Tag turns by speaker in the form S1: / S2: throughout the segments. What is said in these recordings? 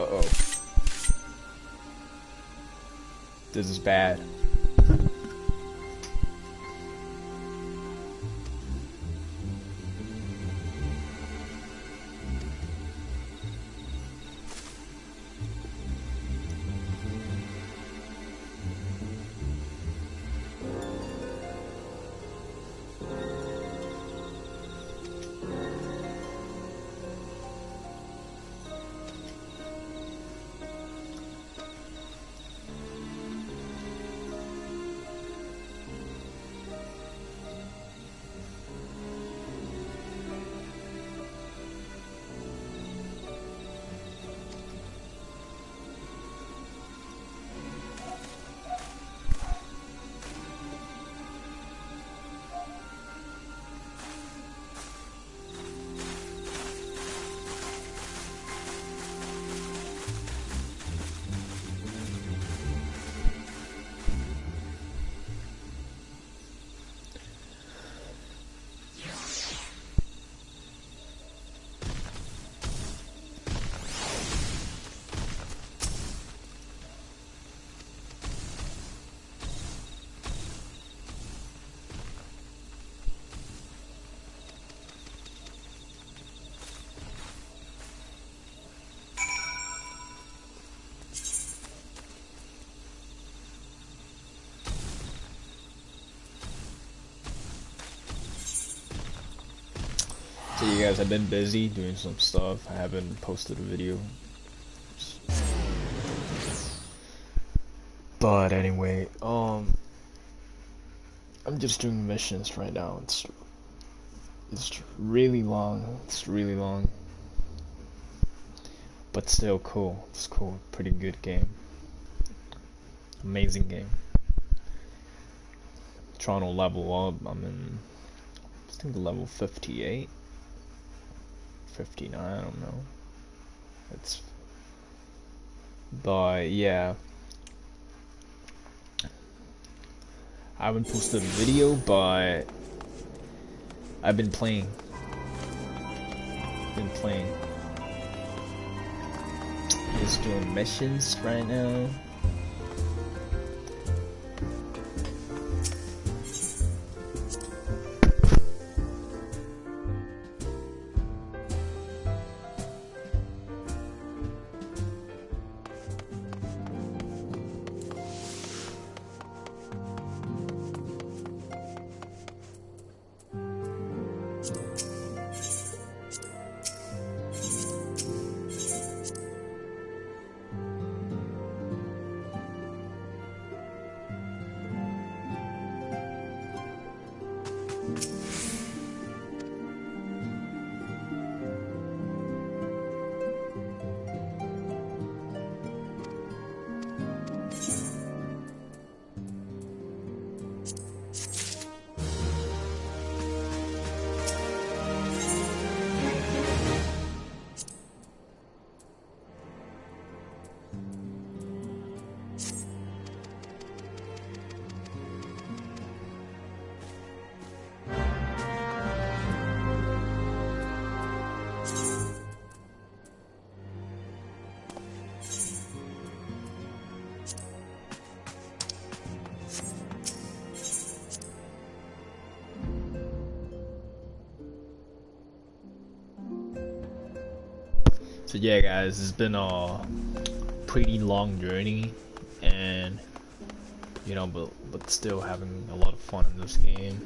S1: Uh-oh. This is bad. So you guys have been busy doing some stuff. I haven't posted a video. But anyway, I'm just doing missions right now. It's really long. It's really long. But still cool. It's cool. Pretty good game. Amazing game. Trying to level up. I'm in, I think, level 58. 59, I don't know. But yeah, I haven't posted a video, but I've been playing. Just doing missions right now. So yeah, guys, it's been a pretty long journey, and you know, but still having a lot of fun in this game.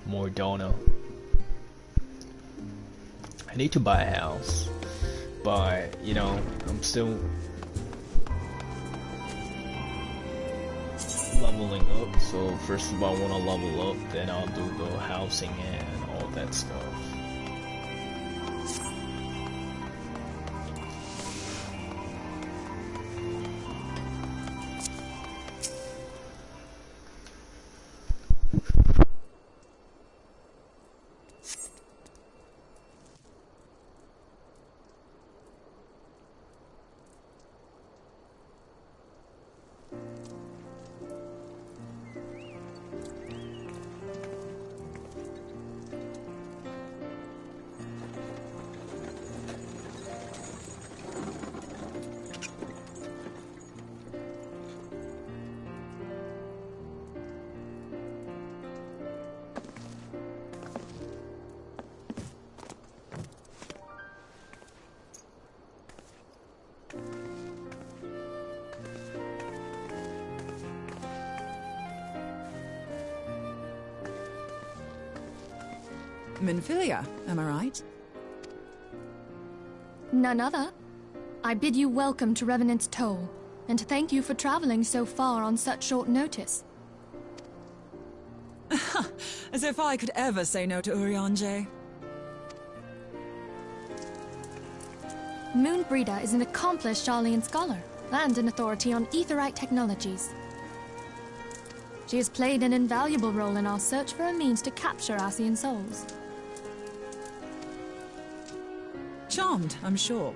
S1: More Dono. I need to buy a house, but you know, I'm still leveling up. So first of all, I want to level up, then I'll do the housing and all that stuff.
S2: Minfilia, am I right?
S3: None other. I bid you welcome to Revenant's Toll, and thank you for traveling so far on such short notice.
S2: As if I could ever say no to Urianger.
S3: Moonbreeder is an accomplished Sharlayan scholar, and an authority on aetheryte technologies. She has played an invaluable role in our search for a means to capture Ascian souls.
S2: Charmed, I'm sure.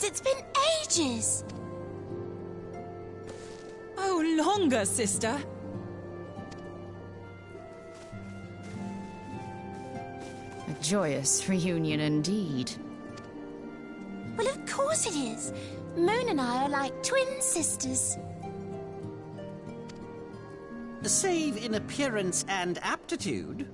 S4: It's been ages!
S2: Oh, longer, sister.
S5: A joyous reunion indeed.
S4: Well, of course it is. Moon and I are like twin sisters.
S6: Save in appearance and aptitude.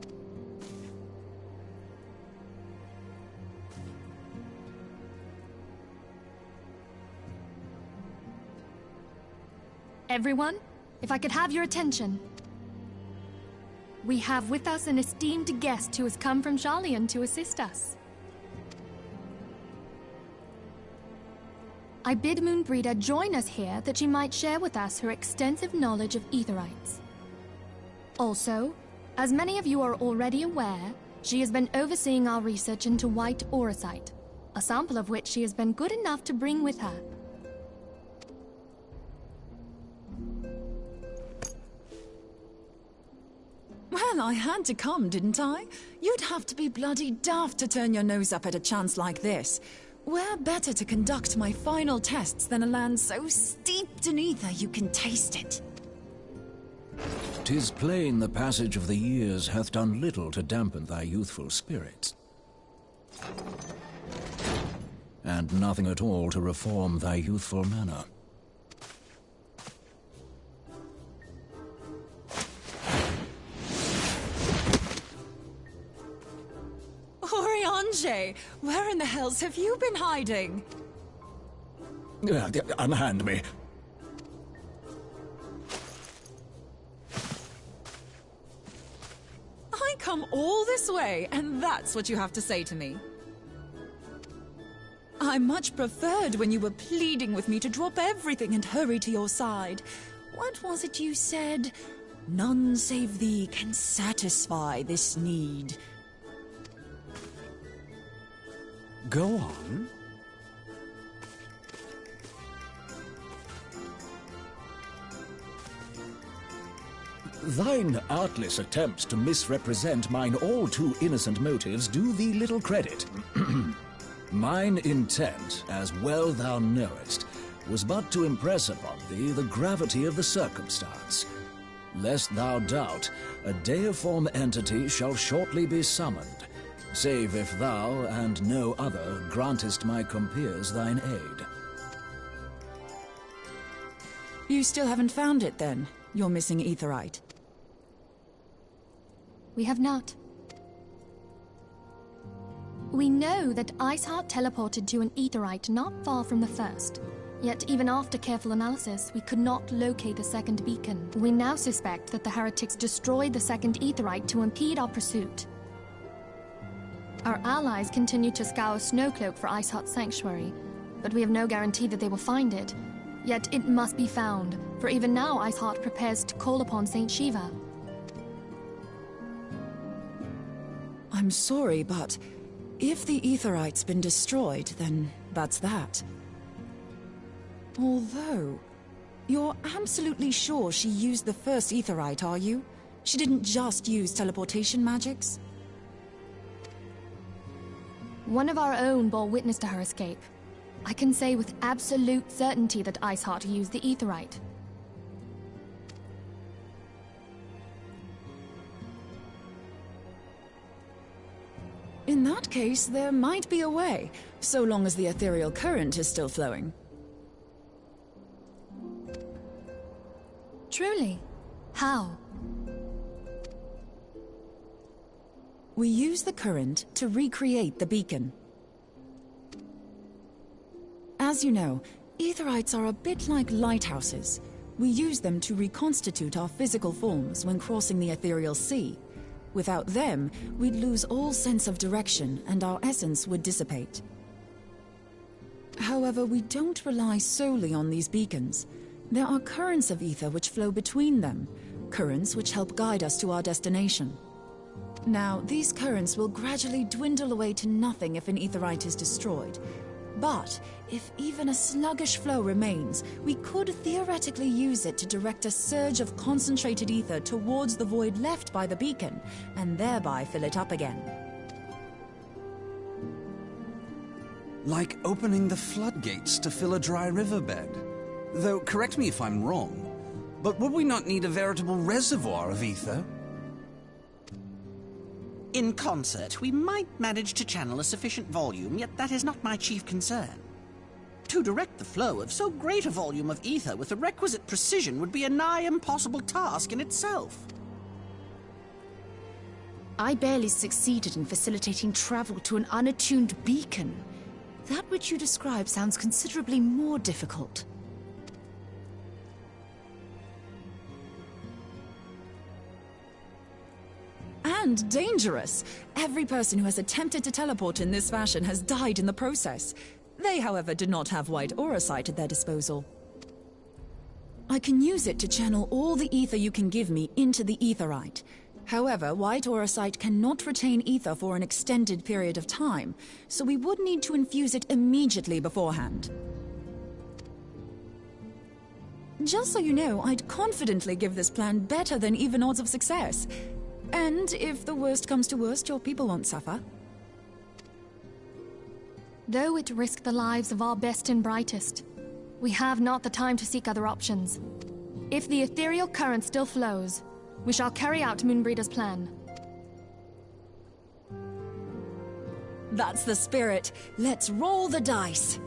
S3: Everyone, if I could have your attention. We have with us an esteemed guest who has come from Sharlayan to assist us. I bid Moonbreeder join us here that she might share with us her extensive knowledge of aetherytes. Also, as many of you are already aware, she has been overseeing our research into white auracite, a sample of which she has been good enough to bring with her.
S2: Well, I had to come, didn't I? You'd have to be bloody daft to turn your nose up at a chance like this. Where better to conduct my final tests than a land so steeped in ether you can taste it?
S7: 'Tis plain the passage of the years hath done little to dampen thy youthful spirits, and nothing at all to reform thy youthful manner.
S2: Urianger, where in the hells have you been hiding?
S7: Unhand me.
S2: I come all this way, and that's what you have to say to me. I much preferred when you were pleading with me to drop everything and hurry to your side. What was it you said? None save thee can satisfy this need.
S6: Go on.
S7: Thine artless attempts to misrepresent mine all too innocent motives do thee little credit. Mine intent, as well thou knowest, was but to impress upon thee the gravity of the circumstance. Lest thou doubt, a deiform entity shall shortly be summoned, save if thou and no other grantest my compeers thine aid.
S2: You still haven't found it, then? Your missing aetherite?
S3: We have not. We know that Iceheart teleported to an aetherite not far from the first. Yet even after careful analysis, we could not locate the second beacon. We now suspect that the heretics destroyed the second aetherite to impede our pursuit. Our allies continue to scour Snowcloak for Iceheart's sanctuary, but we have no guarantee that they will find it. Yet it must be found, for even now Iceheart prepares to call upon Saint Shiva.
S2: I'm sorry, but if the aetherite's been destroyed, then that's that. Although, you're absolutely sure she used the first aetherite, are you? She didn't just use teleportation magics?
S3: One of our own bore witness to her escape. I can say with absolute certainty that Iceheart used the aetherite.
S2: In that case, there might be a way, so long as the ethereal current is still flowing.
S3: Truly? How?
S2: We use the current to recreate the beacon. As you know, aetherites are a bit like lighthouses. We use them to reconstitute our physical forms when crossing the ethereal sea. Without them, we'd lose all sense of direction and our essence would dissipate. However, we don't rely solely on these beacons. There are currents of ether which flow between them, currents which help guide us to our destination. Now, these currents will gradually dwindle away to nothing if an aetherite is destroyed. But if even a sluggish flow remains, we could theoretically use it to direct a surge of concentrated ether towards the void left by the beacon, and thereby fill it up again.
S8: Like opening the floodgates to fill a dry riverbed. Though, correct me if I'm wrong, but would we not need a veritable reservoir of ether?
S6: In concert, we might manage to channel a sufficient volume, yet that is not my chief concern. To direct the flow of so great a volume of ether with the requisite precision would be a nigh impossible task in itself.
S5: I barely succeeded in facilitating travel to an unattuned beacon. That which you describe sounds considerably more difficult.
S2: And dangerous. Every person who has attempted to teleport in this fashion has died in the process. They, however, did not have white auracite at their disposal. I can use it to channel all the ether you can give me into the aetherite. However, white auracite cannot retain ether for an extended period of time, so we would need to infuse it immediately beforehand. Just so you know, I'd confidently give this plan better than even odds of success. And if the worst comes to worst, your people won't suffer.
S3: Though it risked the lives of our best and brightest, we have not the time to seek other options. If the ethereal current still flows, we shall carry out Moonbreeder's plan.
S2: That's the spirit. Let's roll the dice.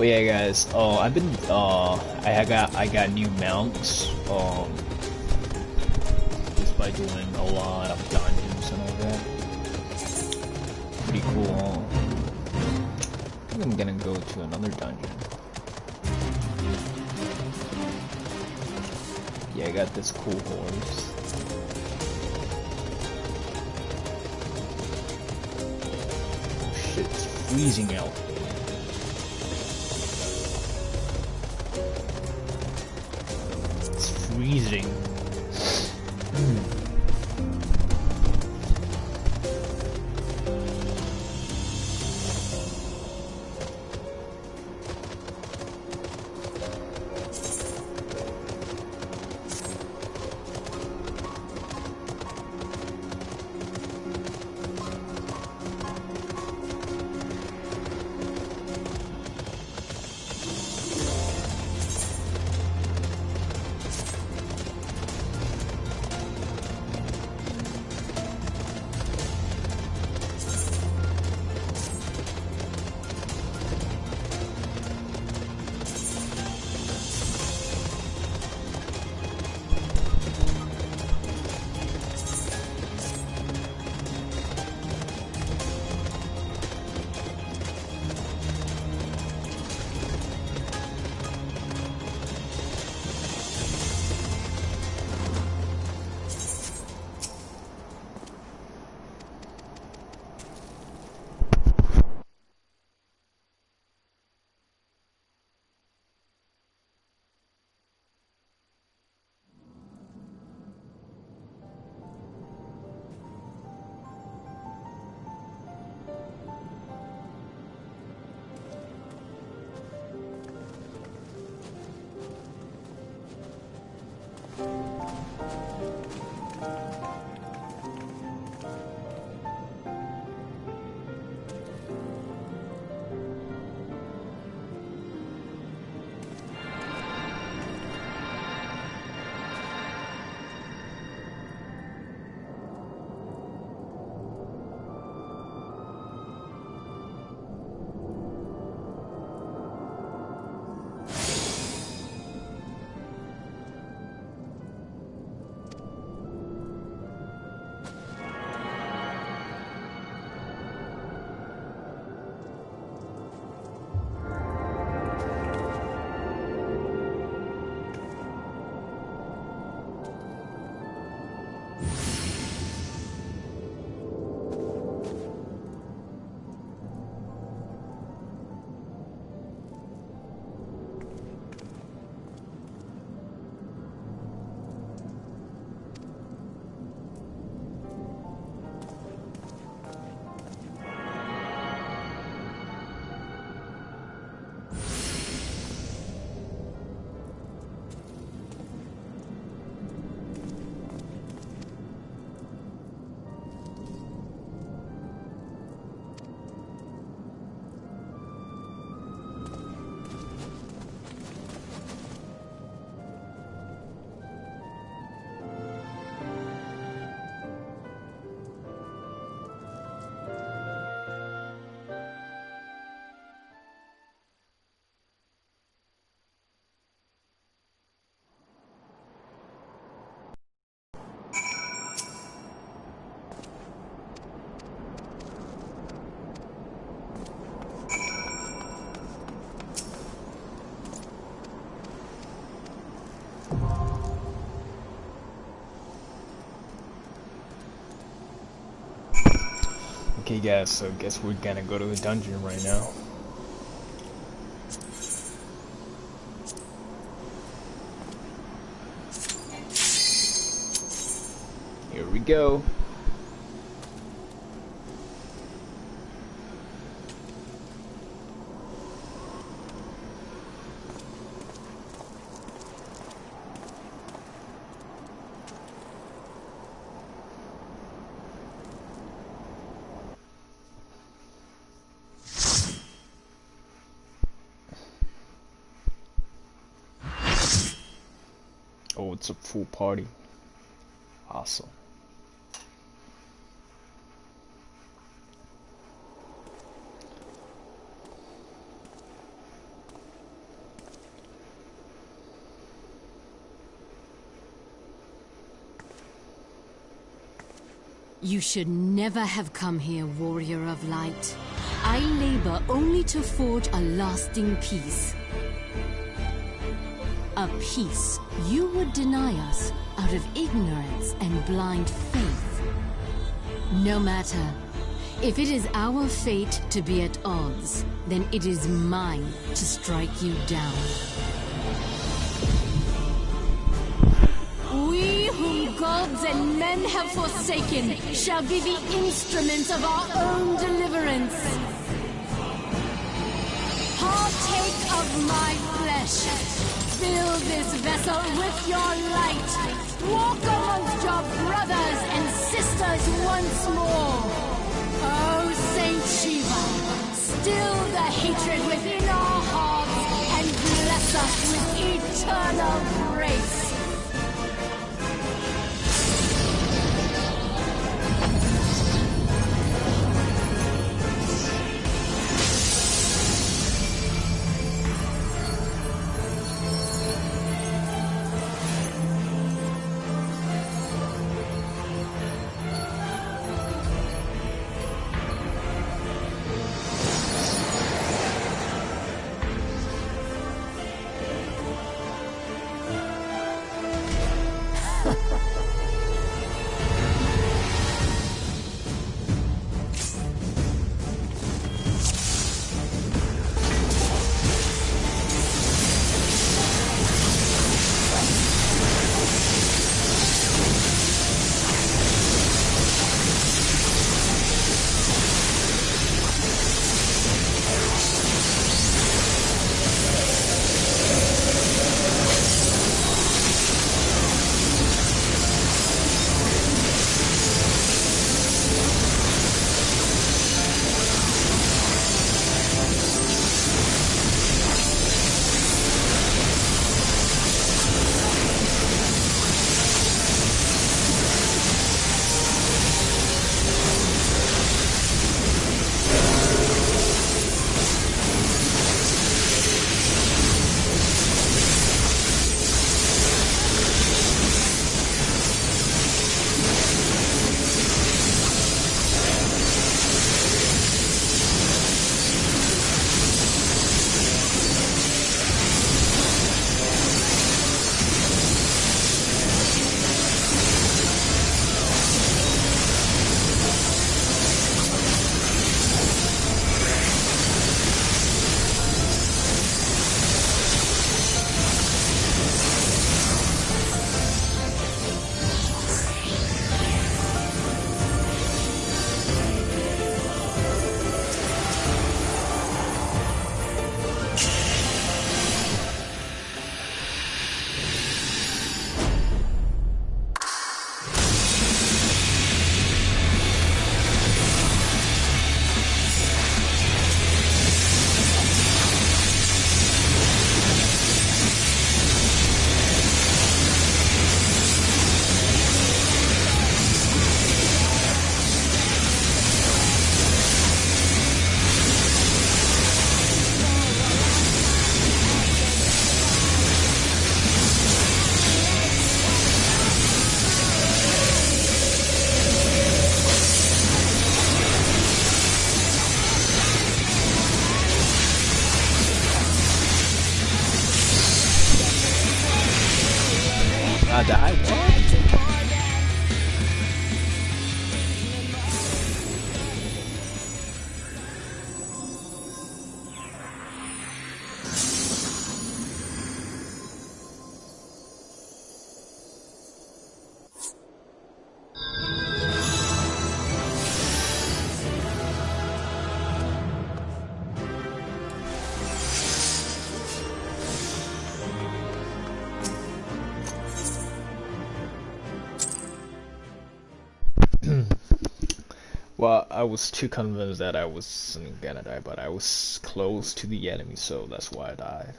S1: Oh yeah, guys. I've been I got new mounts. Just by doing a lot of dungeons and all that. Pretty cool. I think I'm gonna go to another dungeon. Yeah, I got this cool horse. Oh shit, it's freezing out. It's freezing. Okay guys, so guess we're gonna go to the dungeon right now. Here we go. Oh, it's a full party. Awesome.
S9: You should never have come here, Warrior of Light. I labor only to forge a lasting peace. A peace you would deny us out of ignorance and blind faith. No matter. If it is our fate to be at odds, then it is mine to strike you down. We whom gods and men have forsaken shall be the instruments of our own deliverance. Partake of my flesh. Fill this vessel with your light. Walk amongst your brothers and sisters once more. Oh, Saint Shiva, still the hatred within our hearts and bless us with eternal grace.
S1: I died? What? Well, I was too convinced that I wasn't gonna die, but I was close to the enemy, so that's why I died.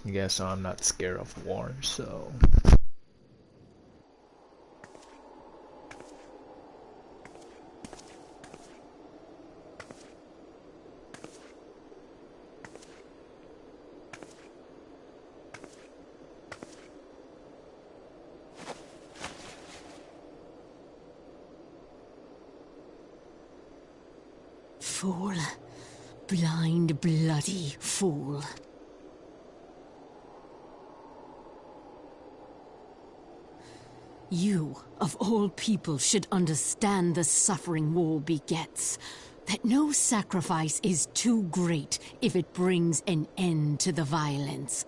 S1: I guess I'm not scared of war, so...
S9: fool. Blind, bloody fool. You, of all people, should understand the suffering war begets. That no sacrifice is too great if it brings an end to the violence.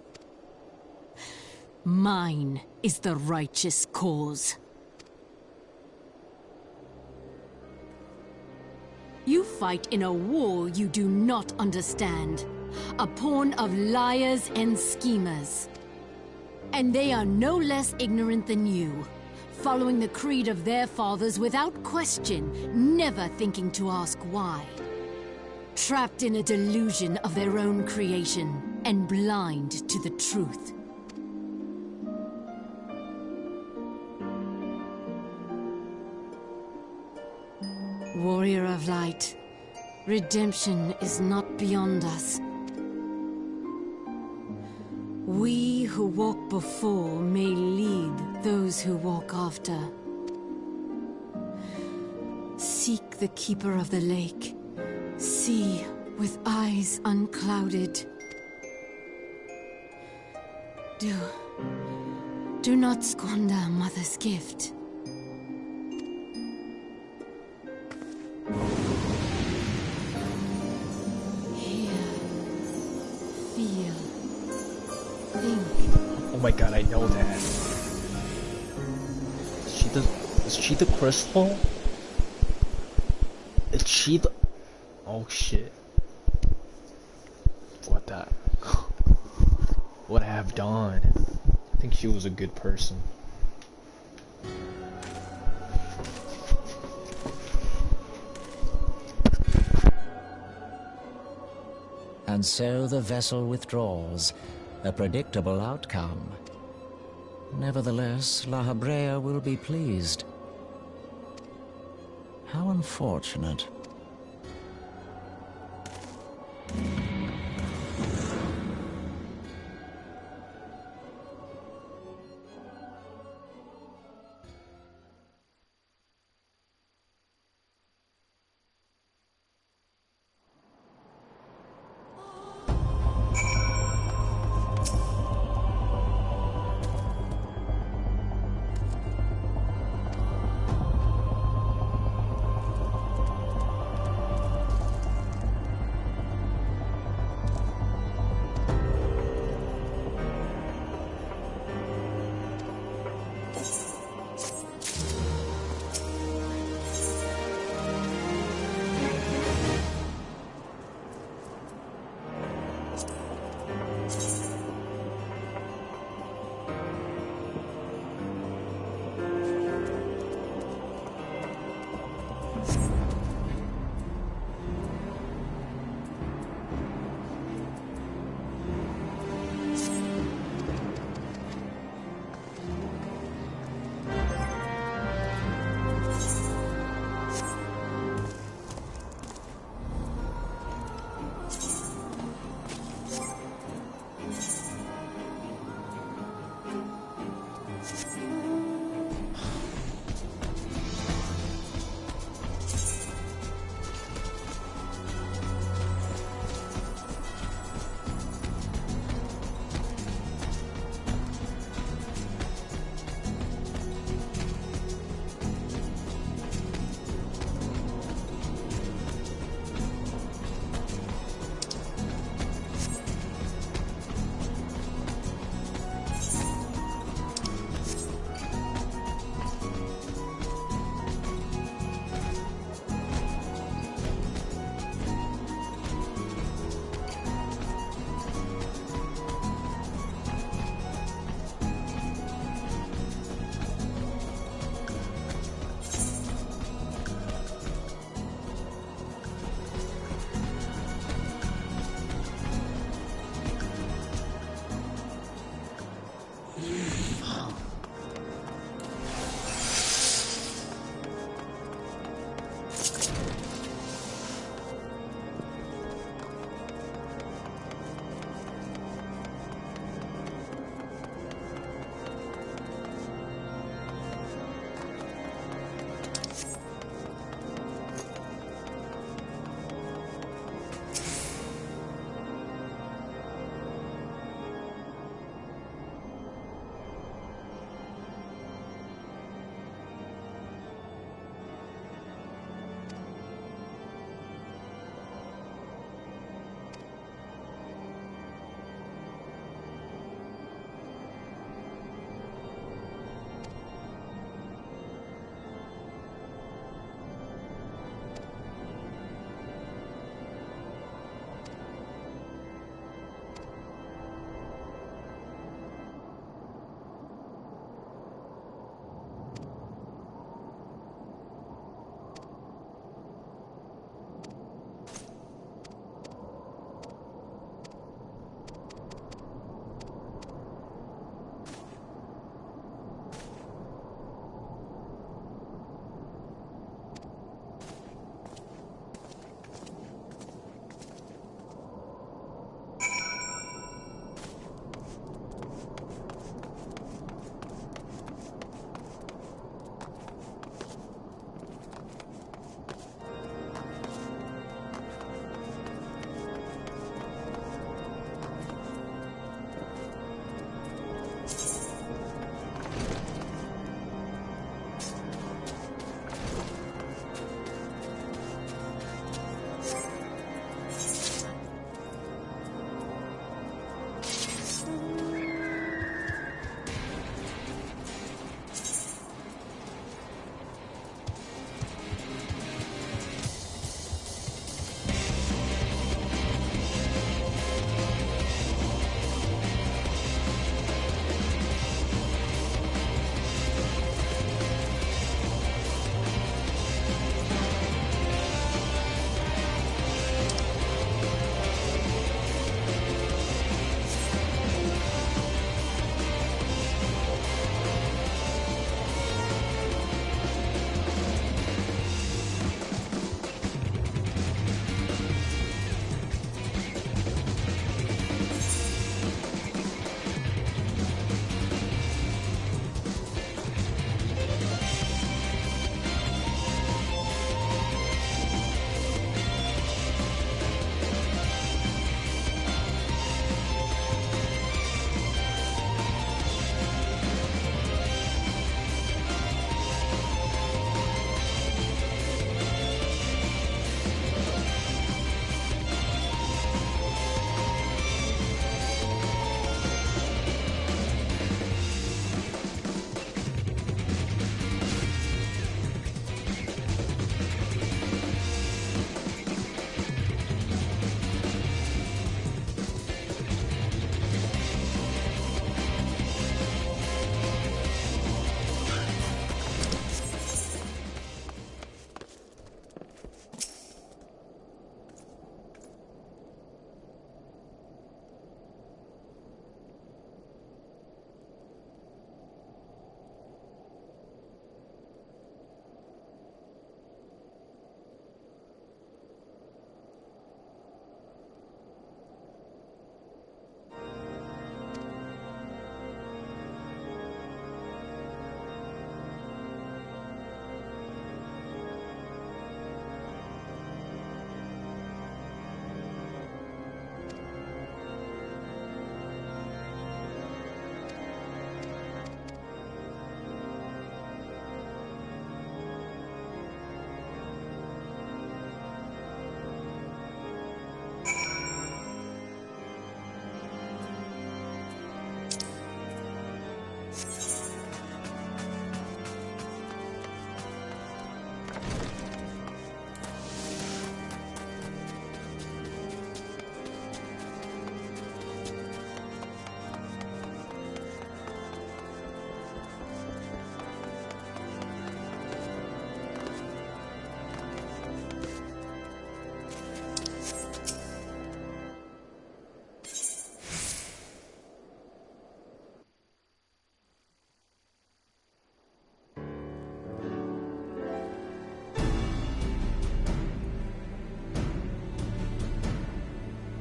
S9: Mine is the righteous cause. You fight in a war you do not understand. A pawn of liars and schemers. And they are no less ignorant than you. Following the creed of their fathers without question, never thinking to ask why. Trapped in a delusion of their own creation, and blind to the truth. Warrior of Light, redemption is not beyond us. We who walk before may lead those who walk after. Seek the Keeper of the Lake. See with eyes unclouded. Do not squander Mother's gift.
S1: Oh my god, I know that. Is she the crystal? Is she the... Oh shit. What I have done. I think she was a good person.
S7: And so the vessel withdraws. A predictable outcome. Nevertheless, La Habrea will be pleased. How unfortunate.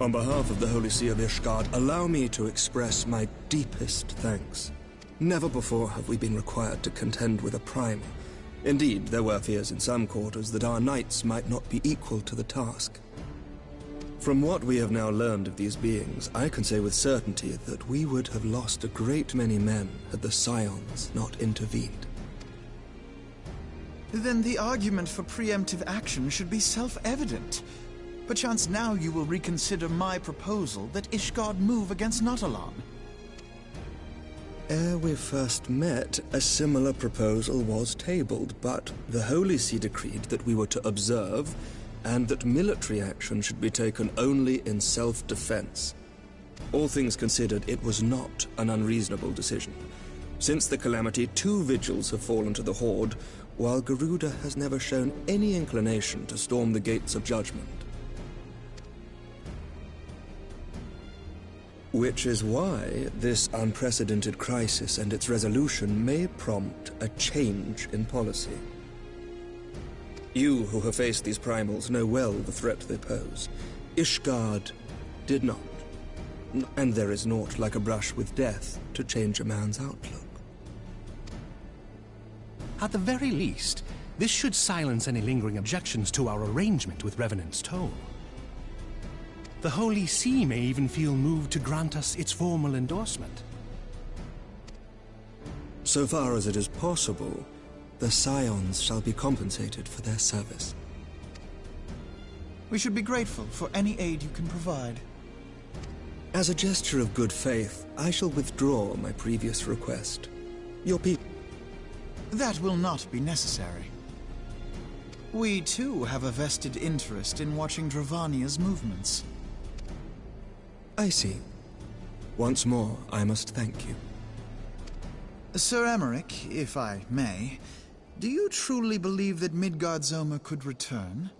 S10: On behalf of the Holy See of Ishgard, allow me to express my deepest thanks. Never before have we been required to contend with a primal. Indeed, there were fears in some quarters that our knights might not be equal to the task. From what we have now learned of these beings, I can say with certainty that we would have lost a great many men had the Scions not intervened.
S11: Then the argument for preemptive action should be self-evident. Perchance now you will reconsider my proposal that Ishgard move against Nautalon.
S10: Ere we first met, a similar proposal was tabled, but the Holy See decreed that we were to observe, and that military action should be taken only in self-defense. All things considered, it was not an unreasonable decision. Since the calamity, 2 vigils have fallen to the Horde, while Garuda has never shown any inclination to storm the gates of judgment. Which is why this unprecedented crisis and its resolution may prompt a change in policy. You who have faced these primals know well the threat they pose. Ishgard did not. And there is naught like a brush with death to change a man's outlook.
S12: At the very least, this should silence any lingering objections to our arrangement with Revenant's Toll. The Holy See may even feel moved to grant us its formal endorsement.
S10: So far as it is possible, the Scions shall be compensated for their service.
S11: We should be grateful for any aid you can provide.
S10: As a gesture of good faith, I shall withdraw my previous request. Your people...
S11: That will not be necessary. We too have a vested interest in watching Dravania's movements.
S10: I see. Once more, I must thank you.
S11: Sir Emmerich, if I may, do you truly believe that Midgardsormr could return?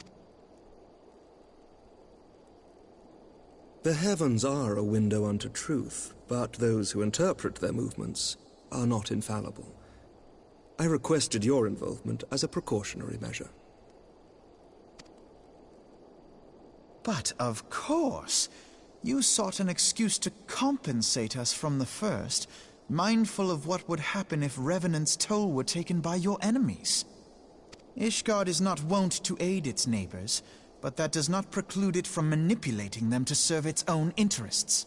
S10: The heavens are a window unto truth, but those who interpret their movements are not infallible. I requested your involvement as a precautionary measure.
S11: But of course, you sought an excuse to compensate us from the first, mindful of what would happen if Revenant's Toll were taken by your enemies. Ishgard is not wont to aid its neighbors, but that does not preclude it from manipulating them to serve its own interests.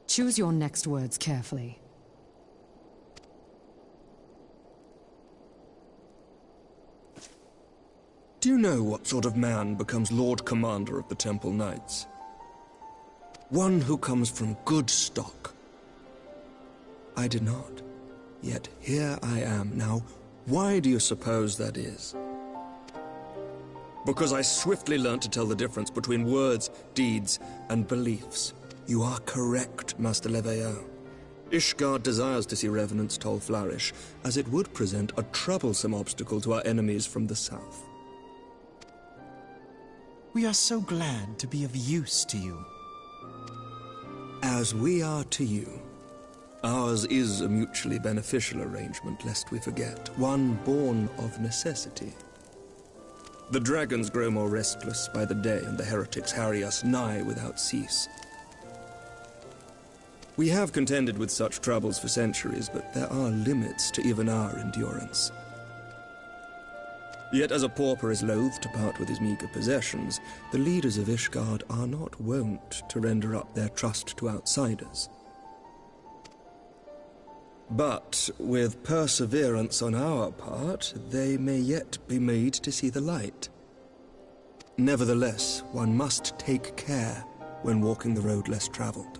S13: Choose your next words carefully.
S10: Do you know what sort of man becomes Lord Commander of the Temple Knights? One who comes from good stock. I did not. Yet here I am now. Why do you suppose that is? Because I swiftly learnt to tell the difference between words, deeds, and beliefs. You are correct, Master Leveilleur. Ishgard desires to see Revenant's Toll flourish, as it would present a troublesome obstacle to our enemies from the south.
S11: We are so glad to be of use to you.
S10: As we are to you. Ours is a mutually beneficial arrangement, lest we forget, one born of necessity. The dragons grow more restless by the day, and the heretics harry us nigh without cease. We have contended with such troubles for centuries, but there are limits to even our endurance. Yet as a pauper is loath to part with his meager possessions, the leaders of Ishgard are not wont to render up their trust to outsiders. But with perseverance on our part, they may yet be made to see the light. Nevertheless, one must take care when walking the road less traveled.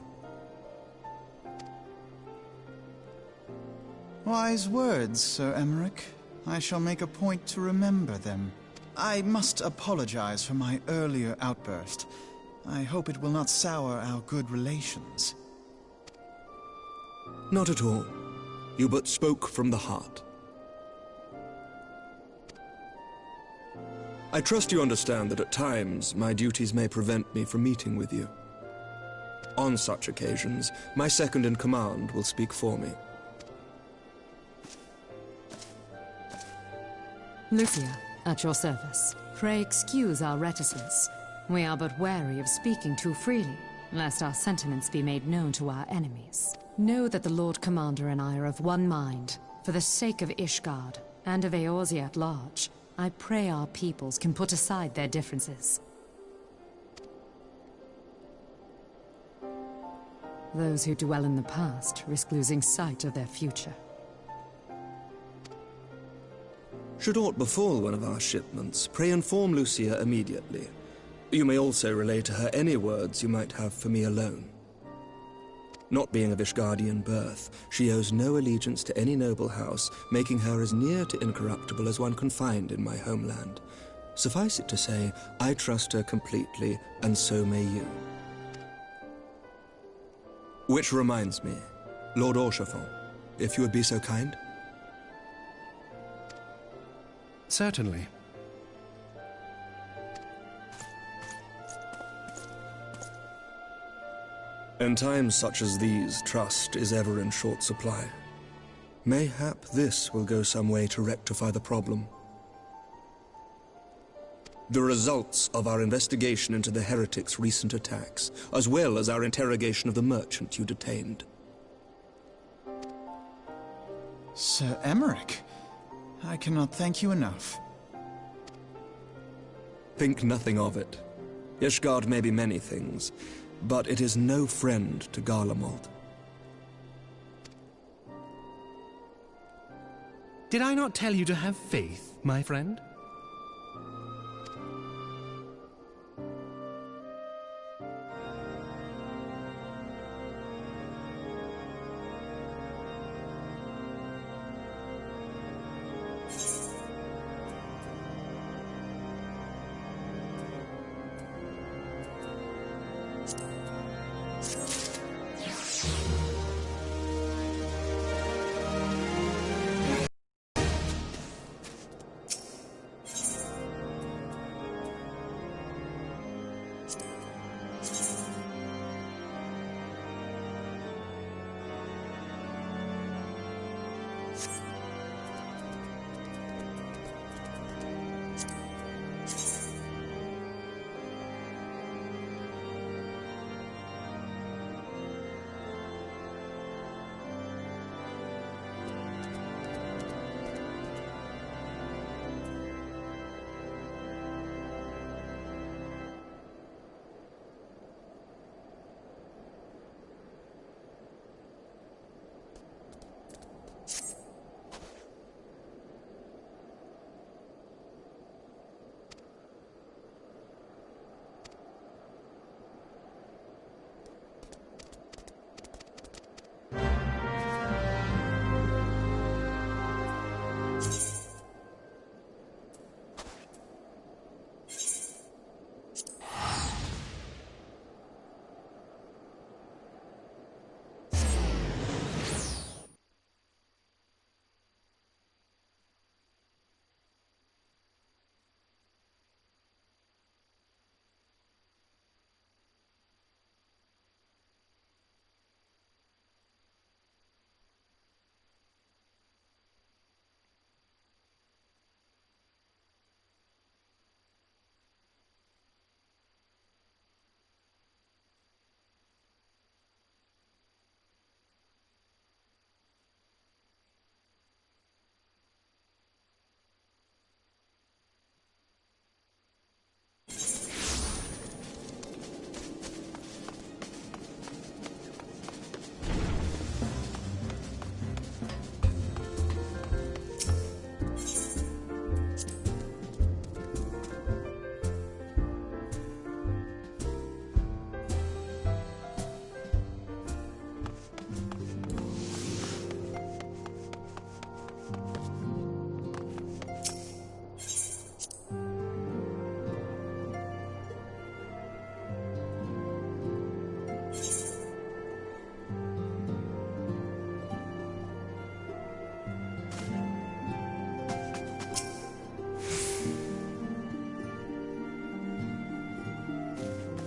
S11: Wise words, Sir Emmerich. I shall make a point to remember them. I must apologize for my earlier outburst. I hope it will not sour our good relations.
S10: Not at all. You but spoke from the heart. I trust you understand that at times my duties may prevent me from meeting with you. On such occasions, my second-in-command will speak for me.
S13: Lucia, at your service. Pray excuse our reticence. We are but wary of speaking too freely, lest our sentiments be made known to our enemies. Know that the Lord Commander and I are of one mind. For the sake of Ishgard, and of Eorzea at large, I pray our peoples can put aside their differences. Those who dwell in the past risk losing sight of their future.
S10: Should aught befall one of our shipments, pray inform Lucia immediately. You may also relay to her any words you might have for me alone. Not being of Ishgardian birth, she owes no allegiance to any noble house, making her as near to incorruptible as one can find in my homeland. Suffice it to say, I trust her completely, and so may you. Which reminds me, Lord Orchefort, if you would be so kind?
S12: Certainly.
S10: In times such as these, trust is ever in short supply. Mayhap this will go some way to rectify the problem. The results of our investigation into the heretics' recent attacks, as well as our interrogation of the merchant you detained.
S11: Sir Emmerich, I cannot thank you enough.
S10: Think nothing of it. Ishgard may be many things, but it is no friend to Garlemald.
S12: Did I not tell you to have faith, my friend?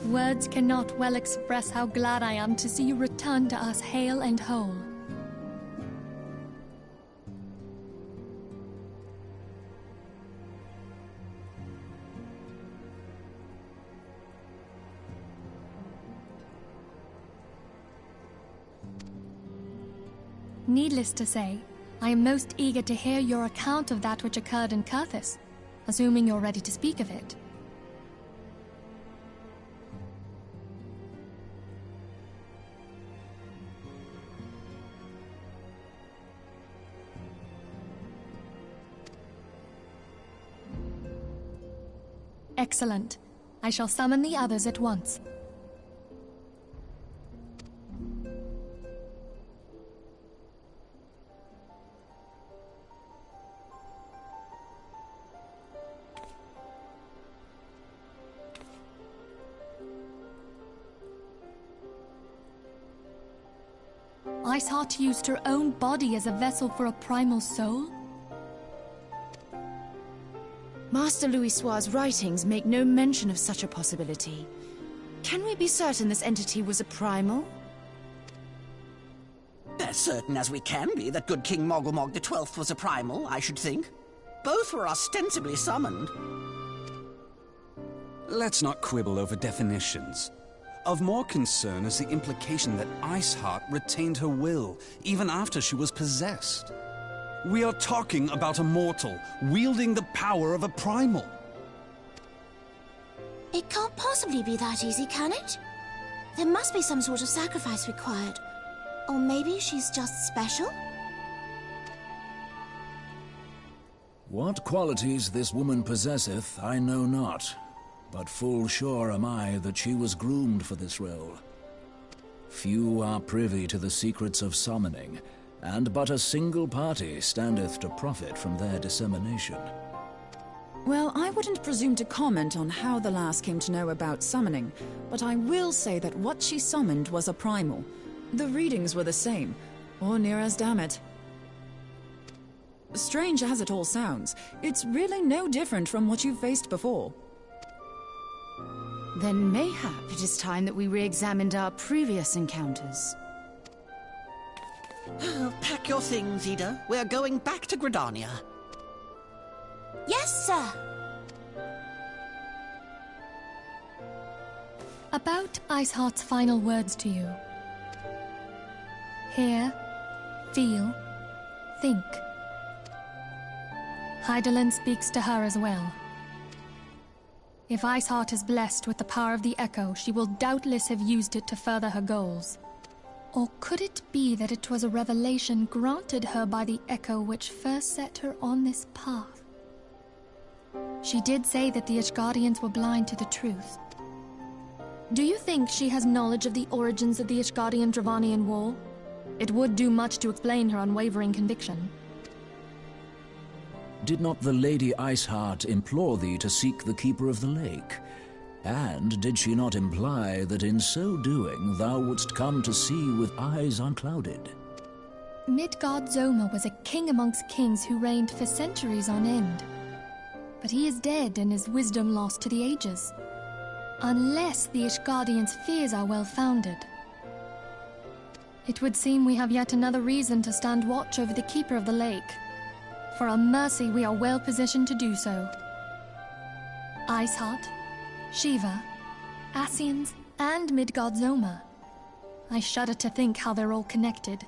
S3: Words cannot well express how glad I am to see you return to us hale and whole. Needless to say, I am most eager to hear your account of that which occurred in Kurthus, assuming you're ready to speak of it. Excellent. I shall summon the others at once. Iceheart used her own body as a vessel for a primal soul?
S5: Master Louisoix's writings make no mention of such a possibility. Can we be certain this entity was a primal?
S6: As certain as we can be that good King Mogglemog XII was a primal, I should think. Both were ostensibly summoned.
S8: Let's not quibble over definitions. Of more concern is the implication that Iceheart retained her will, even after she was possessed. We are talking about a mortal, wielding the power of a primal.
S4: It can't possibly be that easy, can it? There must be some sort of sacrifice required. Or maybe she's just special?
S7: What qualities this woman possesseth, I know not. But full sure am I that she was groomed for this role. Few are privy to the secrets of summoning, and but a single party standeth to profit from their dissemination.
S2: Well, I wouldn't presume to comment on how the lass came to know about summoning, but I will say that what she summoned was a primal. The readings were the same, or near as damn it. Strange as it all sounds, it's really no different from what you've faced before.
S5: Then mayhap it is time that we re-examined our previous encounters.
S6: Pack your things, Ida. We're going back to Gridania.
S4: Yes, sir.
S3: About Iceheart's final words to you. Hear, feel, think. Hydaelyn speaks to her as well. If Iceheart is blessed with the power of the Echo, she will doubtless have used it to further her goals. Or could it be that it was a revelation granted her by the Echo which first set her on this path? She did say that the Ishgardians were blind to the truth. Do you think she has knowledge of the origins of the Ishgardian-Dravanian War? It would do much to explain her unwavering conviction.
S7: Did not the Lady Iceheart implore thee to seek the Keeper of the Lake? And did she not imply that in so doing thou wouldst come to see with eyes unclouded?
S3: Midgard-Zoma was a king amongst kings who reigned for centuries on end. But he is dead and his wisdom lost to the ages. Unless the Ishgardians' fears are well-founded. It would seem we have yet another reason to stand watch over the Keeper of the Lake. For a mercy, we are well positioned to do so. Iceheart, Shiva, Ascians, and Midgard-Zoma. I shudder to think how they're all connected.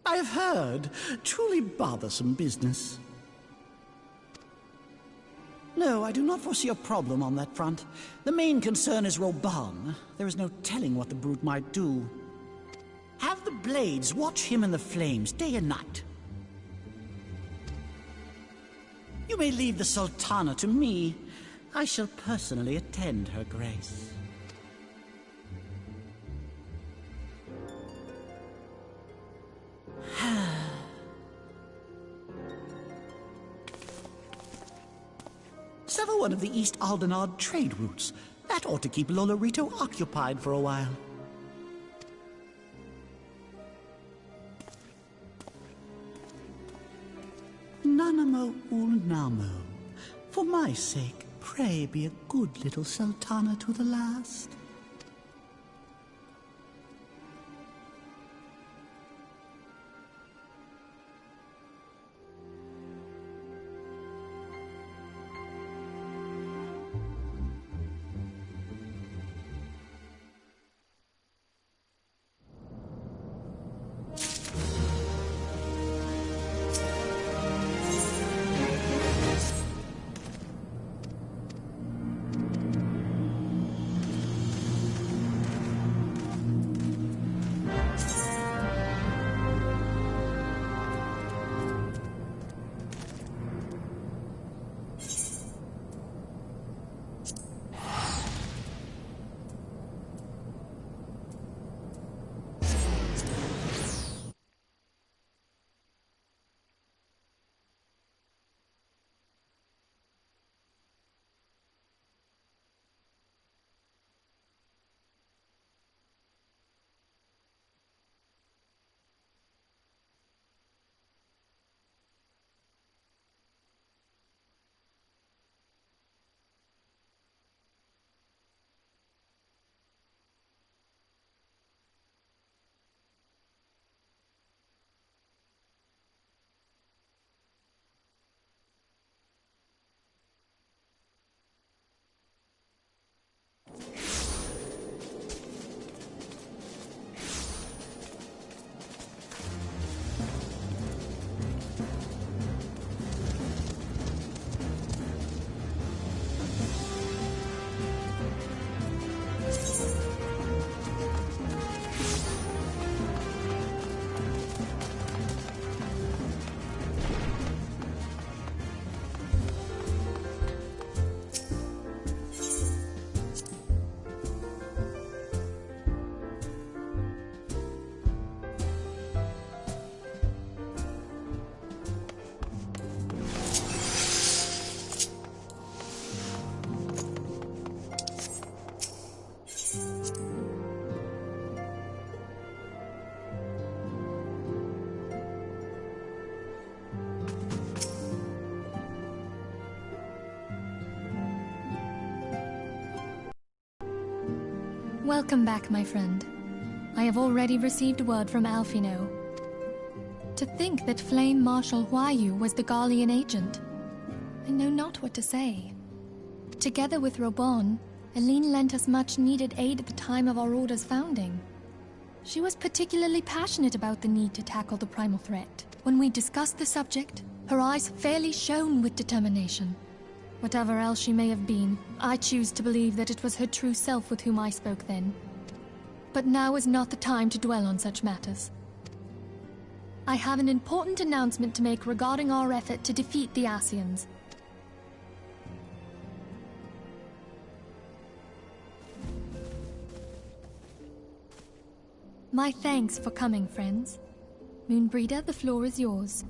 S6: I've heard. Truly bothersome business. No, I do not foresee a problem on that front. The main concern is Roban. There is no telling what the brute might do. Have the Blades watch him in the flames day and night. You may leave the Sultana to me. I shall personally attend her grace. Sever one of the East Aldenard trade routes. That ought to keep Lolorito occupied for a while. Nanamo Ulnamo. For my sake, pray be a good little Sultana to the last.
S3: Welcome back, my friend. I have already received word from Alphino. To think that Flame Marshal Huayu was the Garlean agent. I know not what to say. Together with Robon, Aline lent us much-needed aid at the time of our Order's founding. She was particularly passionate about the need to tackle the primal threat. When we discussed the subject, her eyes fairly shone with determination. Whatever else she may have been, I choose to believe that it was her true self with whom I spoke then. But now is not the time to dwell on such matters. I have an important announcement to make regarding our effort to defeat the Ascians. My thanks for coming, friends. Moonbreeder, the floor is yours.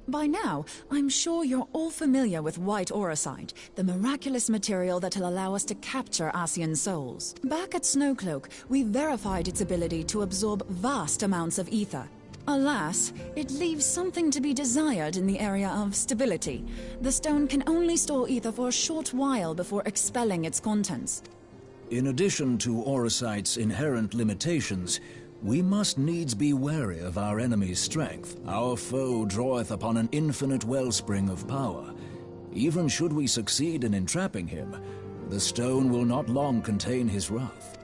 S2: By now, I'm sure you're all familiar with white auracite, the miraculous material that'll allow us to capture Ascian souls. Back at Snowcloak, we verified its ability to absorb vast amounts of ether. Alas, it leaves something to be desired in the area of stability. The stone can only store ether for a short while before expelling its contents.
S7: In addition to auracite's inherent limitations, we must needs be wary of our enemy's strength. Our foe draweth upon an infinite wellspring of power. Even should we succeed in entrapping him, the stone will not long contain his wrath.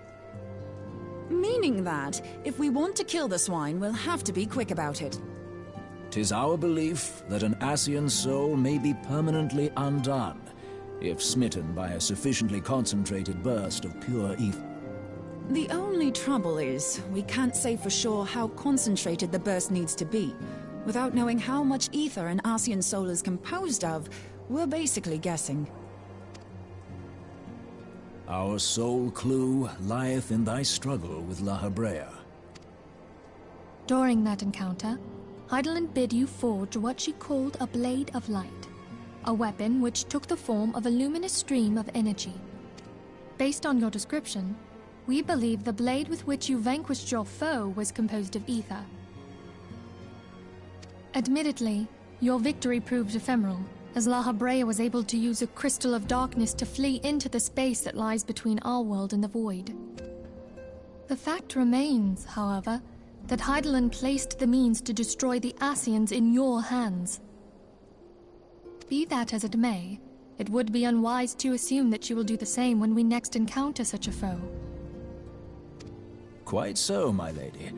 S2: Meaning that, if we want to kill the swine, we'll have to be quick about it.
S7: 'Tis our belief that an Ascian soul may be permanently undone, if smitten by a sufficiently concentrated burst of pure ether.
S2: The only trouble is, we can't say for sure how concentrated the burst needs to be. Without knowing how much ether an Ascian soul is composed of, we're basically guessing.
S7: Our sole clue lieth in thy struggle with La Habrea.
S3: During that encounter, Hydaelyn bid you forge what she called a Blade of Light, a weapon which took the form of a luminous stream of energy. Based on your description, we believe the blade with which you vanquished your foe was composed of ether. Admittedly, your victory proved ephemeral, as La Habrea was able to use a crystal of darkness to flee into the space that lies between our world and the void. The fact remains, however, that Hydaelyn placed the means to destroy the Ascians in your hands. Be that as it may, it would be unwise to assume that she will do the same when we next encounter such a foe.
S7: Quite so, my lady.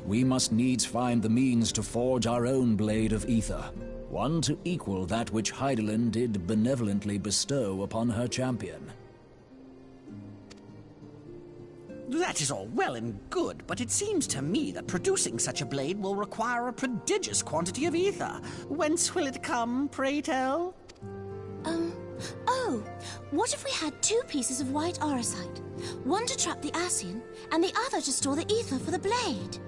S7: We must needs find the means to forge our own blade of ether, one to equal that which Hydaelyn did benevolently bestow upon her champion.
S6: That is all well and good, but it seems to me that producing such a blade will require a prodigious quantity of ether. Whence will it come, pray tell?
S4: Oh, what if we had two pieces of white auracite? One to trap the Ascian, and the other to store the ether for the blade.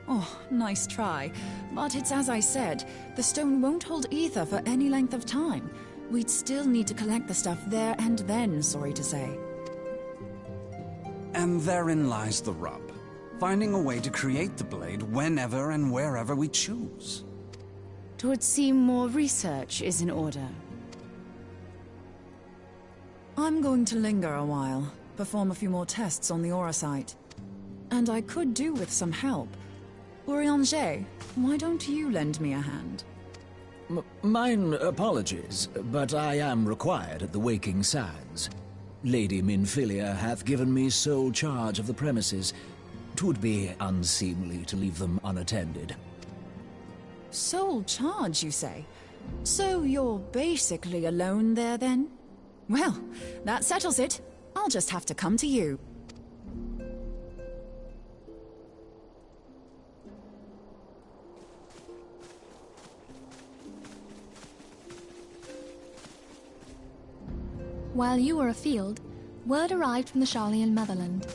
S2: Oh, nice try. But it's as I said, the stone won't hold ether for any length of time. We'd still need to collect the stuff there and then, sorry to say.
S8: And therein lies the rub. Finding a way to create the blade whenever and wherever we choose.
S5: It would seem more research is in order.
S2: I'm going to linger a while, perform a few more tests on the auracite. And I could do with some help. Urianger, why don't you lend me a hand?
S7: Mine apologies, but I am required at the Waking Sands. Lady Minfilia hath given me sole charge of the premises. 'Twould be unseemly to leave them unattended.
S2: Sole charge, you say? So you're basically alone there, then? Well, that settles it. I'll just have to come to you.
S3: While you were afield, word arrived from the Sharlayan motherland.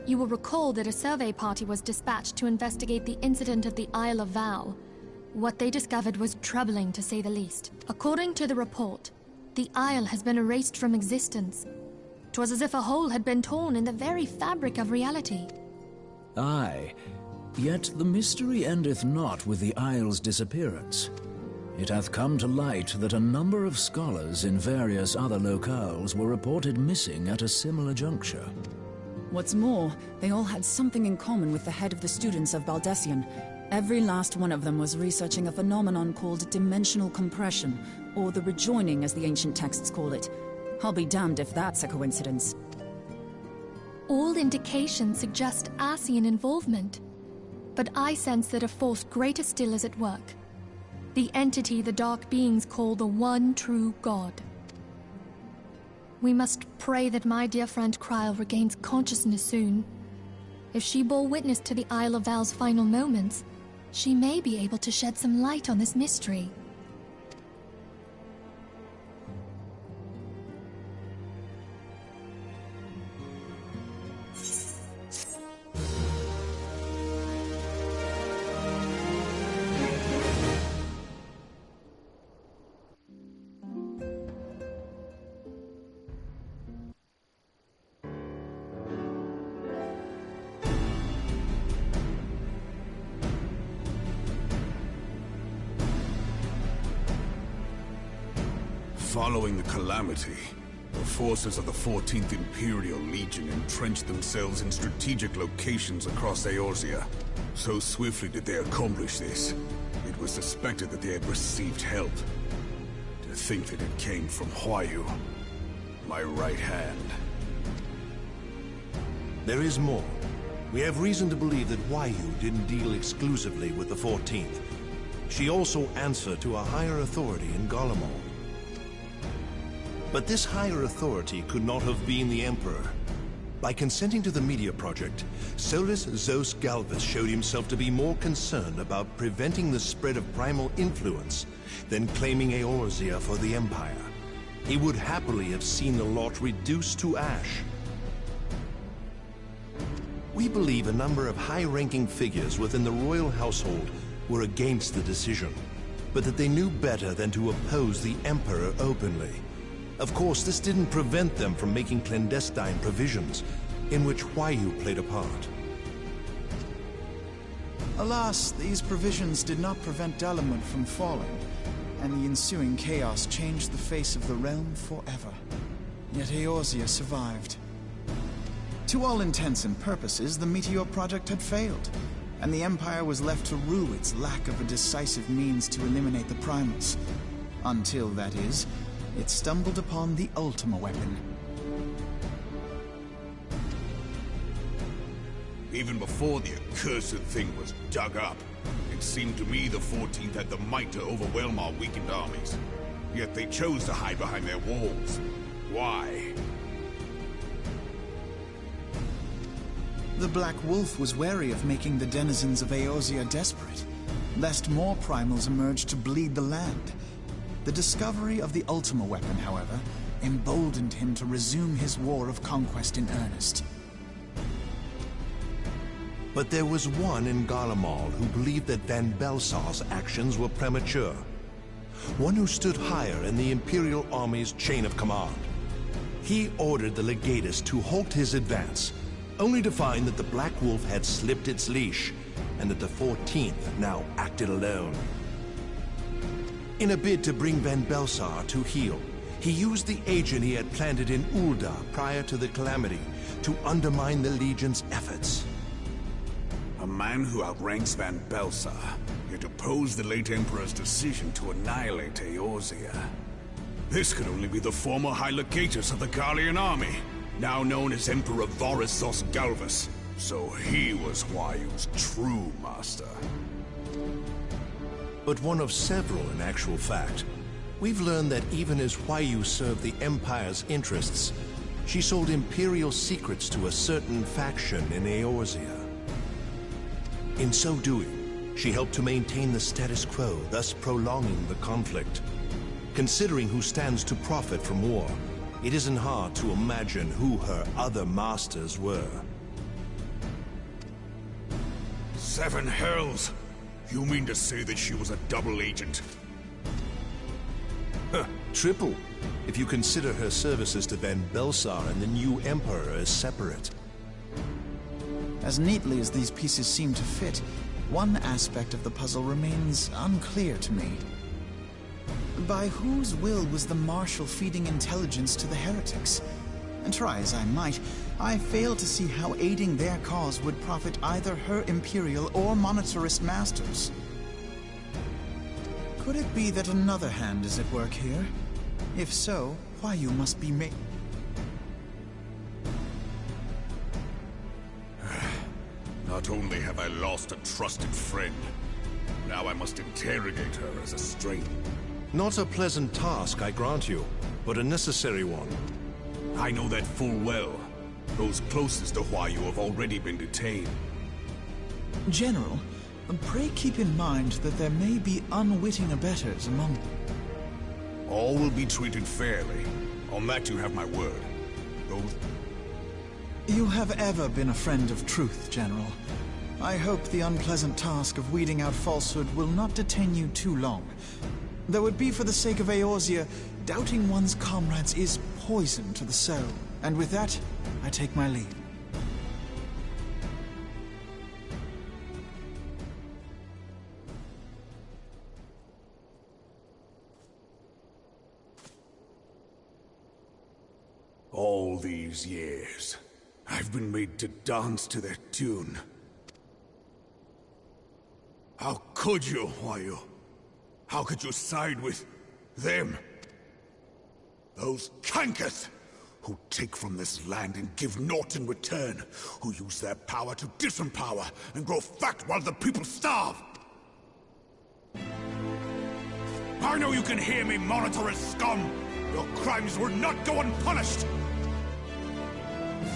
S3: You will recall that a survey party was dispatched to investigate the incident at the Isle of Val. What they discovered was troubling, to say the least. According to the report, the isle has been erased from existence. 'Twas as if a hole had been torn in the very fabric of reality.
S7: Aye, yet the mystery endeth not with the isle's disappearance. It hath come to light that a number of scholars in various other locales were reported missing at a similar juncture.
S2: What's more, they all had something in common with the head of the students of Baldesion. Every last one of them was researching a phenomenon called dimensional compression, or the rejoining as the ancient texts call it. I'll be damned if that's a coincidence.
S3: All indications suggest Ascian involvement, but I sense that a force greater still is at work. The entity the Dark Beings call the One True God. We must pray that my dear friend Krile regains consciousness soon. If she bore witness to the Isle of Val's final moments, she may be able to shed some light on this mystery.
S14: Following the calamity, the forces of the 14th Imperial Legion entrenched themselves in strategic locations across Eorzea. So swiftly did they accomplish this, it was suspected that they had received help. To think that it came from Huayu, my right hand.
S12: There is more. We have reason to believe that Huayu didn't deal exclusively with the 14th. She also answered to a higher authority in Garlemald. But this higher authority could not have been the Emperor. By consenting to the Meteor Project, Solus Zos Galvus showed himself to be more concerned about preventing the spread of primal influence than claiming Eorzea for the Empire. He would happily have seen the lot reduced to ash. We believe a number of high-ranking figures within the royal household were against the decision, but that they knew better than to oppose the Emperor openly. Of course, this didn't prevent them from making clandestine provisions, in which Huayu played a part.
S11: Alas, these provisions did not prevent Dalamud from falling, and the ensuing chaos changed the face of the realm forever. Yet Eorzea survived. To all intents and purposes, the Meteor Project had failed, and the Empire was left to rue its lack of a decisive means to eliminate the primals. Until, that is, it stumbled upon the Ultima weapon.
S14: Even before the accursed thing was dug up, it seemed to me the 14th had the might to overwhelm our weakened armies. Yet they chose to hide behind their walls. Why?
S11: The Black Wolf was wary of making the denizens of Eorzea desperate, lest more primals emerge to bleed the land. The discovery of the Ultima weapon, however, emboldened him to resume his war of conquest in earnest.
S12: But there was one in Garlemald who believed that Van Belsar's actions were premature. One who stood higher in the Imperial Army's chain of command. He ordered the Legatus to halt his advance, only to find that the Black Wolf had slipped its leash, and that the 14th now acted alone. In a bid to bring Van Belsar to heel, he used the agent he had planted in Ul'dah prior to the calamity to undermine the Legion's efforts.
S14: A man who outranks Van Belsar, yet opposed the late Emperor's decision to annihilate Eorzea. This could only be the former High Legatus of the Garlean army, now known as Emperor Voris Zos Galvus. So he was Huayu's true master.
S12: But one of several in actual fact. We've learned that even as Huayu served the Empire's interests, she sold Imperial secrets to a certain faction in Eorzea. In so doing, she helped to maintain the status quo, thus prolonging the conflict. Considering who stands to profit from war, it isn't hard to imagine who her other masters were.
S14: Seven hells! You mean to say that she was a double agent?
S12: Huh, triple, if you consider her services to Van Belsar and the new Emperor as separate.
S11: As neatly as these pieces seem to fit, one aspect of the puzzle remains unclear to me. By whose will was the Marshal feeding intelligence to the heretics? And try as I might, I fail to see how aiding their cause would profit either her Imperial or Monetarist masters. Could it be that another hand is at work here? If so, Huayu must be made.
S14: Not only have I lost a trusted friend, now I must interrogate her as a stranger.
S12: Not a pleasant task, I grant you, but a necessary one.
S14: I know that full well. Those closest to Huayu have already been detained.
S11: General, pray keep in mind that there may be unwitting abettors among them.
S14: All will be treated fairly. On that you have my word. Those...
S11: You have ever been a friend of truth, General. I hope the unpleasant task of weeding out falsehood will not detain you too long. Though it be for the sake of Eorzea, doubting one's comrades is poison to the soul. And with that, I take my leave.
S14: All these years, I've been made to dance to their tune. How could you, Huayu? How could you side with them? Those Kanketh, who take from this land and give naught in return, who use their power to disempower and grow fat while the people starve. I know you can hear me, Monitorist scum! Your crimes will not go unpunished!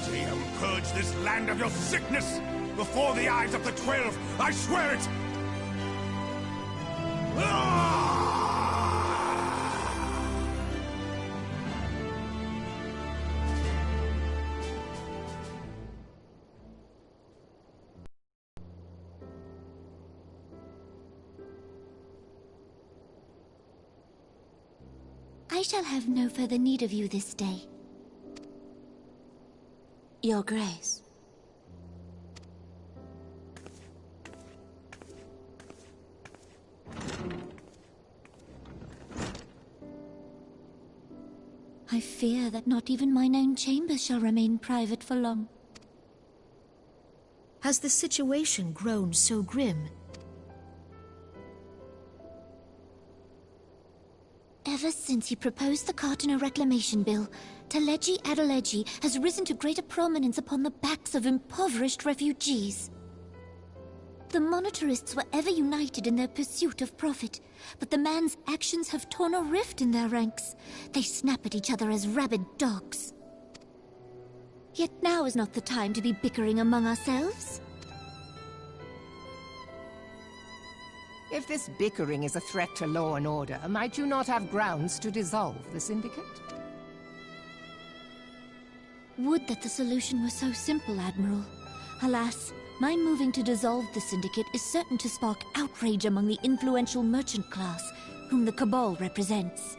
S14: Today I will purge this land of your sickness! Before the eyes of the 12, I swear it!
S4: I shall have no further need of you this day. Your Grace. I fear that not even mine own chamber shall remain private for long.
S5: Has the situation grown so grim?
S4: Ever since he proposed the Cartiner Reclamation Bill, Teleji Adeleji has risen to greater prominence upon the backs of impoverished refugees. The Monitorists were ever united in their pursuit of profit, but the man's actions have torn a rift in their ranks. They snap at each other as rabid dogs. Yet now is not the time to be bickering among ourselves.
S15: If this bickering is a threat to law and order, might you not have grounds to dissolve the Syndicate?
S4: Would that the solution were so simple, Admiral. Alas, my moving to dissolve the Syndicate is certain to spark outrage among the influential merchant class, whom the Cabal represents.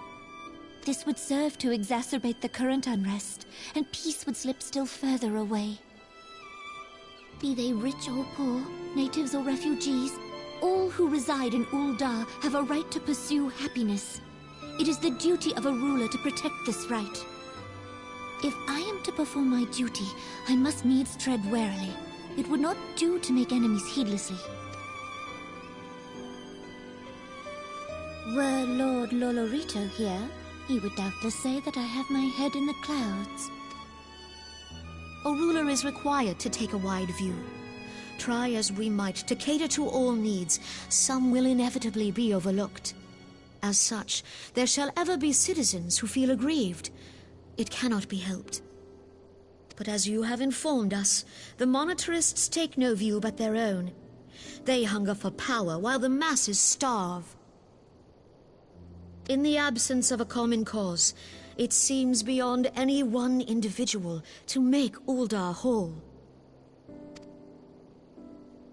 S4: This would serve to exacerbate the current unrest, and peace would slip still further away. Be they rich or poor, natives or refugees, all who reside in Ul'dah have a right to pursue happiness. It is the duty of a ruler to protect this right. If I am to perform my duty, I must needs tread warily. It would not do to make enemies heedlessly. Were Lord Lolorito here, he would doubtless say that I have my head in the clouds.
S5: A ruler is required to take a wide view. Try as we might to cater to all needs, some will inevitably be overlooked. As such, there shall ever be citizens who feel aggrieved. It cannot be helped. But as you have informed us, the Monitorists take no view but their own. They hunger for power while the masses starve. In the absence of a common cause, it seems beyond any one individual to make Ul'dah whole.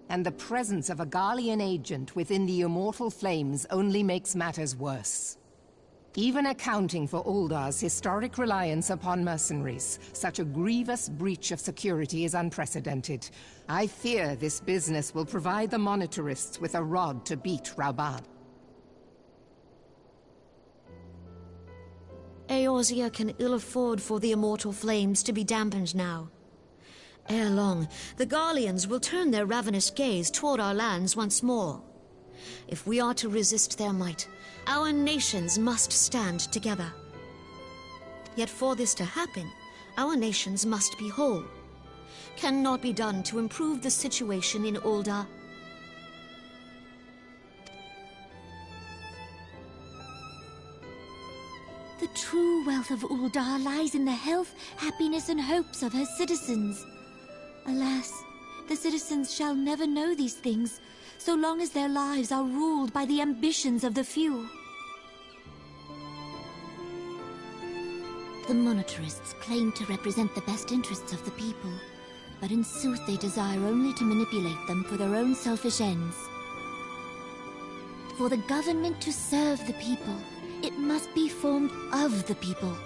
S15: And the presence of a Garlean agent within the Immortal Flames only makes matters worse. Even accounting for Ul'dah's historic reliance upon mercenaries, such a grievous breach of security is unprecedented. I fear this business will provide the Monitorists with a rod to beat Raubahn.
S5: Eorzea can ill afford for the Immortal Flames to be dampened now. Ere long, the Garleans will turn their ravenous gaze toward our lands once more. If we are to resist their might, our nations must stand together. Yet for this to happen, our nations must be whole. Cannot be done to improve the situation in Ul'dah.
S4: The true wealth of Ul'dah lies in the health, happiness, and hopes of her citizens. Alas, the citizens shall never know these things, so long as their lives are ruled by the ambitions of the few. The Monitorists claim to represent the best interests of the people, but in sooth they desire only to manipulate them for their own selfish ends. For the government to serve the people, it must be formed of the people.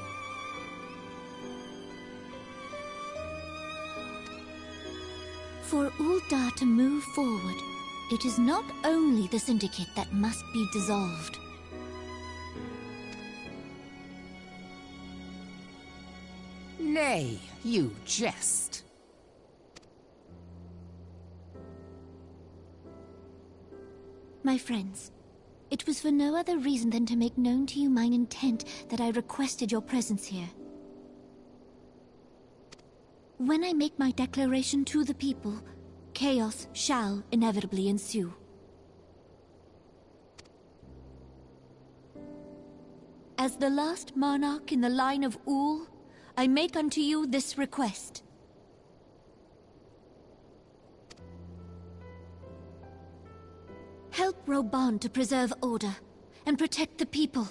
S4: For Ul'dah to move forward, it is not only the Syndicate that must be dissolved.
S15: Nay, you jest.
S4: My friends, it was for no other reason than to make known to you mine intent that I requested your presence here. When I make my declaration to the people, chaos shall inevitably ensue. As the last monarch in the line of Ul, I make unto you this request. Help Roban to preserve order, and protect the people.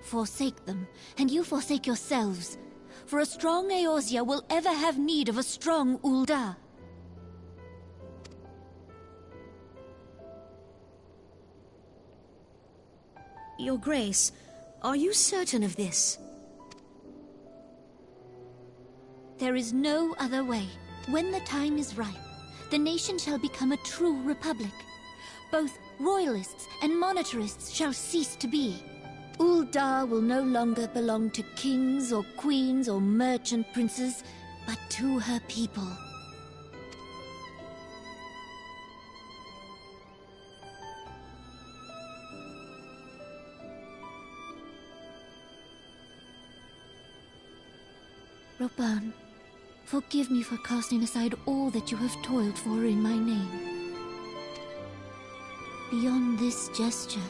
S4: Forsake them, and you forsake yourselves. For a strong Eorzea will ever have need of a strong Ul'dah.
S5: Your Grace, are you certain of this?
S4: There is no other way. When the time is ripe, the nation shall become a true republic. Both royalists and monetarists shall cease to be. Ul'dah will no longer belong to kings or queens or merchant princes, but to her people. Roban, forgive me for casting aside all that you have toiled for in my name. Beyond this gesture,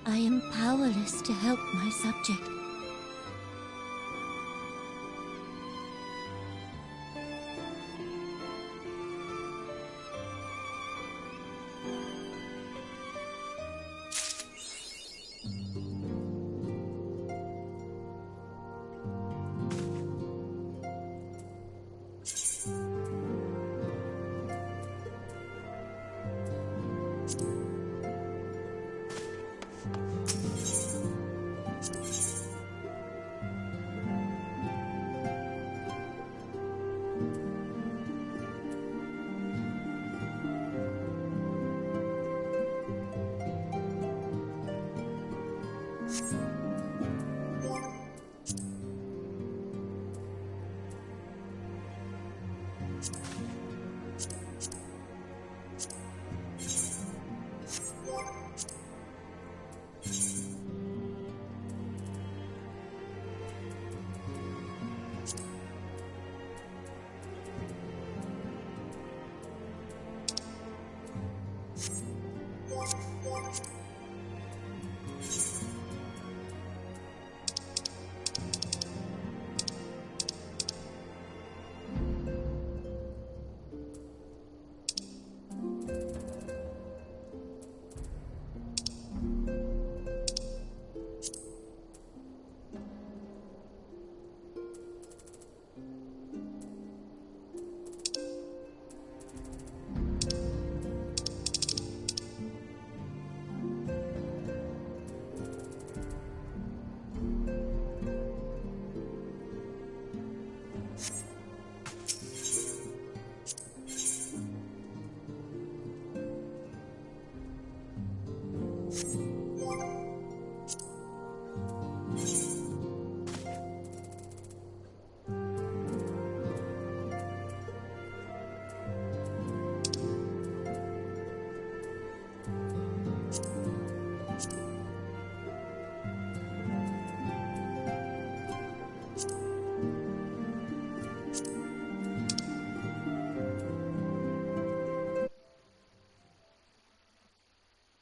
S4: I am powerless to help my subjects.